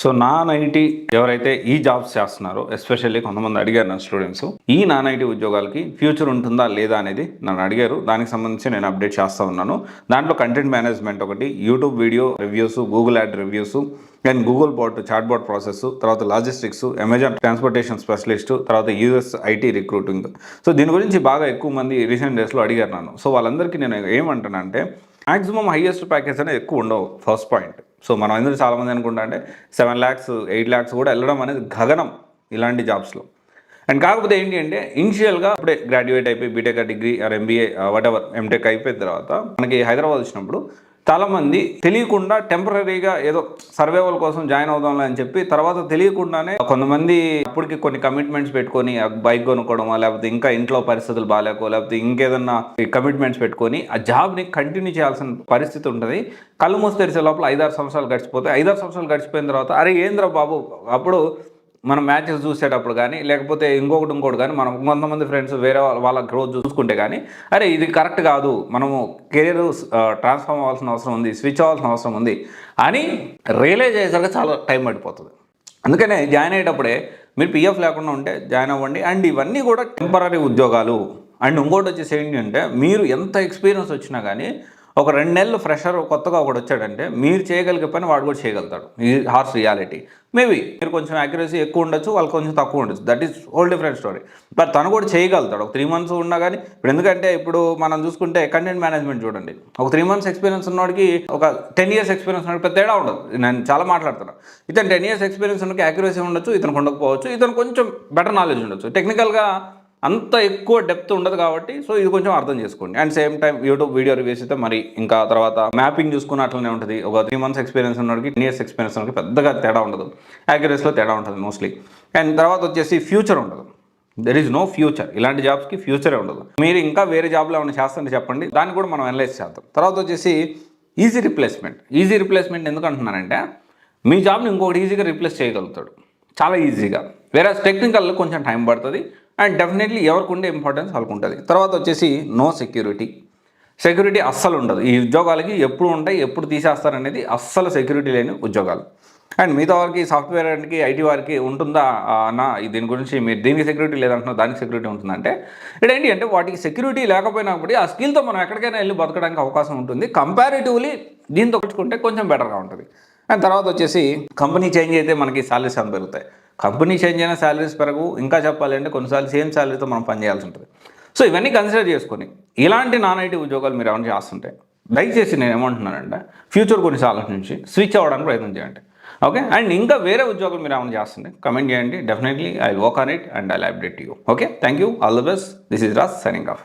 So non IT ఎవరైతే ఈ jobs చేస్తున్నారో ఎస్పెషల్లీ కొంతమంది అడిగారు నా స్టూడెంట్స్, ఈ నాన్ ఐటీ ఉద్యోగాలకి ఫ్యూచర్ ఉంటుందా లేదా అనేది నన్ను అడిగారు. దానికి సంబంధించి నేను అప్డేట్ చేస్తూ ఉన్నాను. దాంట్లో కంటెంట్ మేనేజ్మెంట్ ఒకటి, YouTube video reviews, Google ad reviews, and Google bot chat bot process, తర్వాత లాజిస్టిక్స్, అమెజాన్ ట్రాన్స్పోర్టేషన్ స్పెషలిస్ట్, తర్వాత యూఎస్ ఐటీ రిక్రూటింగ్. సో దీని గురించి బాగా ఎక్కువ మంది రీసెంట్ డేస్లో అడిగారు నన్ను. సో వాళ్ళందరికీ నేను ఏమంటానంటే, మ్యాక్సిమం హైయెస్ట్ ప్యాకేజ్ అనేది ఎక్కువ ఉండవు. First point. సో మనం అందరూ చాలామంది అనుకుంటా అంటే 7 lakhs 8 lakhs కూడా వెళ్ళడం అనేది గగనం ఇలాంటి జాబ్స్లో. అండ్ కాకపోతే ఏంటి అంటే, ఇనిషియల్గా అప్పుడే గ్రాడ్యుయేట్ అయిపోయి BTech degree or MBA whatever MTech అయిపోయిన తర్వాత మనకి హైదరాబాద్ వచ్చినప్పుడు చాలామంది తెలియకుండా టెంపరీగా ఏదో సర్వైవల్ కోసం జాయిన్ అవుదాంలే అని చెప్పి తర్వాత తెలియకుండానే కొంతమంది అప్పటికి కొన్ని కమిట్మెంట్స్ పెట్టుకొని బైక్ కొనుక్కోవడమో, లేకపోతే ఇంకా ఇంట్లో పరిస్థితులు బాగాలేకో, లేకపోతే ఇంకేదన్నా కమిట్మెంట్స్ పెట్టుకొని ఆ జాబ్ని కంటిన్యూ చేయాల్సిన పరిస్థితి ఉంటుంది. కళ్ళు మూసి తెరిచే లోపల 5-6 సంవత్సరాలు గడిచిపోతాయి. 5-6 సంవత్సరాలు గడిచిపోయిన తర్వాత అరే ఏంద్రా బాబు, అప్పుడు మనం మ్యాచెస్ చూసేటప్పుడు కానీ, లేకపోతే ఇంకోటి కానీ, మనం కొంతమంది ఫ్రెండ్స్ వేరే వాళ్ళ గ్రోత్ చూసుకుంటే కానీ, అరే ఇది కరెక్ట్ కాదు, మనము కెరీర్ ట్రాన్స్ఫార్మ్ అవ్వాల్సిన అవసరం ఉంది, స్విచ్ అవ్వాల్సిన అవసరం ఉంది అని రియలైజ్ అయ్యేసరికి చాలా టైం పడిపోతుంది. అందుకనే జాయిన్ అయ్యేటప్పుడే మీరు పిఎఫ్ లేకుండా ఉంటే జాయిన్ అవ్వండి. అండ్ ఇవన్నీ కూడా టెంపరీ ఉద్యోగాలు. అండ్ ఇంకోటి వచ్చేసి ఏంటి అంటే, మీరు ఎంత ఎక్స్పీరియన్స్ వచ్చినా కానీ ఒక 2 నెలలు ఫ్రెషర్ కొత్తగా ఒకటి వచ్చాడంటే మీరు చేయగలిగే పని వాడు కూడా చేయగలుగుతాడు. ఈ హార్స్ రియాలిటీ. మేబీ మీరు కొంచెం యాక్యురసీ ఎక్కువ ఉండొచ్చు, వాళ్ళు కొంచెం తక్కువ ఉండొచ్చు. That is whole different story. But తను కూడా చేయగలుగుతాడు. ఒక 3 months ఉన్నా కానీ. ఇప్పుడు ఎందుకంటే ఇప్పుడు మనం చూసుకుంటే కంటెంట్ మేనేజ్మెంట్ చూడండి, ఒక 3 months ఎక్స్పీరియన్స్ ఉన్నవాడికి ఒక 10 years ఎక్స్పీరియన్స్ ఉన్నవాడికి తేడా ఉండదు. నేను చాలా మాట్లాడుతున్నాను. ఇతను 10 years ఎక్స్పీరియన్స్ ఉన్నకి యాక్యురసీ ఉండొచ్చు, ఇతను ఉండకపోవచ్చు, ఇతను కొంచెం బెటర్ నాలెడ్జ్ ఉండొచ్చు. టెక్నికల్గా అంత ఎక్కువ డెప్త్ ఉండదు కాబట్టి సో ఇది కొంచెం అర్థం చేసుకోండి. And same time YouTube video reviews అయితే మరి ఇంకా తర్వాత మ్యాపింగ్ చూసుకున్న అట్లనే ఉంటుంది. ఒక 3 months ఎక్స్పీరియన్స్ ఉన్నవాడికి 10 years ఎక్స్పీరియన్స్ ఉన్నవాడికి పెద్దగా తేడా ఉండదు. యాక్యురసీలో తేడా ఉంటుంది మోస్ట్లీ. అండ్ తర్వాత వచ్చేసి ఫ్యూచర్ ఉండదు. There is no future. ఇలాంటి జాబ్స్కి ఫ్యూచరే ఉండదు. మీరు ఇంకా వేరే జాబ్లో ఏమైనా చేస్తుంటే చెప్పండి, దాన్ని కూడా మనం అనలైజ్ చేద్దాం. తర్వాత వచ్చేసి ఈజీ రిప్లేస్మెంట్. ఈజీ రిప్లేస్మెంట్ ఎందుకు అంటున్నానంటే, మీ జాబ్ని ఇంకొకటి ఈజీగా రిప్లేస్ చేయగలుగుతాడు చాలా ఈజీగా. వేరే టెక్నికల్లో కొంచెం టైం పడుతుంది. అండ్ డెఫినెట్లీ ఎవరికి ఉండే ఇంపార్టెన్స్ వాళ్ళకు ఉంటుంది. తర్వాత వచ్చేసి నో సెక్యూరిటీ. సెక్యూరిటీ అస్సలు ఉండదు ఈ ఉద్యోగాలకి. ఎప్పుడు ఉంటాయి, ఎప్పుడు తీసేస్తారనేది అస్సలు సెక్యూరిటీ లేని ఉద్యోగాలు. అండ్ మిగతా వారికి, సాఫ్ట్వేర్ వారికి, ఐటీ వారికి ఉంటుందా అన్న దీని గురించి మీరు దీనికి సెక్యూరిటీ లేదంటున్నారు, దానికి సెక్యూరిటీ ఉంటుందంటే ఇదేంటి అంటే, వాటికి సెక్యూరిటీ లేకపోయినప్పుడు ఆ స్కిల్తో మనం ఎక్కడికైనా వెళ్ళి బతకడానికి అవకాశం ఉంటుంది. కంపారిటివ్లీ దీంతో కొట్టుకుంటే కొంచెం బెటర్గా ఉంటుంది. అండ్ తర్వాత వచ్చేసి కంపెనీ చేంజ్ అయితే మనకి సాలరీస్ అంత పెరుగుతాయి. కంపెనీ చేంజ్ అయినా శాలరీస్ పెరగవు. ఇంకా చెప్పాలంటే కొన్నిసార్లు సేమ్ శాలరీతో మనం పని చేయాల్సి ఉంటుంది. సో ఇవన్నీ కన్సిడర్ చేసుకొని ఇలాంటి నాన్ ఐటీ ఉద్యోగాలు మీరు ఏమైనా చేస్తుంటే దయచేసి నేను ఏమంటున్నానంటే, ఫ్యూచర్ గురించి ఆలోచించి స్విచ్ అవ్వడానికి ప్రయత్నం చేయండి. ఓకే. అండ్ ఇంకా వేరే ఉద్యోగాలు మీరు ఏమైనా చేస్తుంటే కమెంట్ చేయండి. Definitely I work on it and I update you. Okay. Thank you. All the best. This is Raj signing off.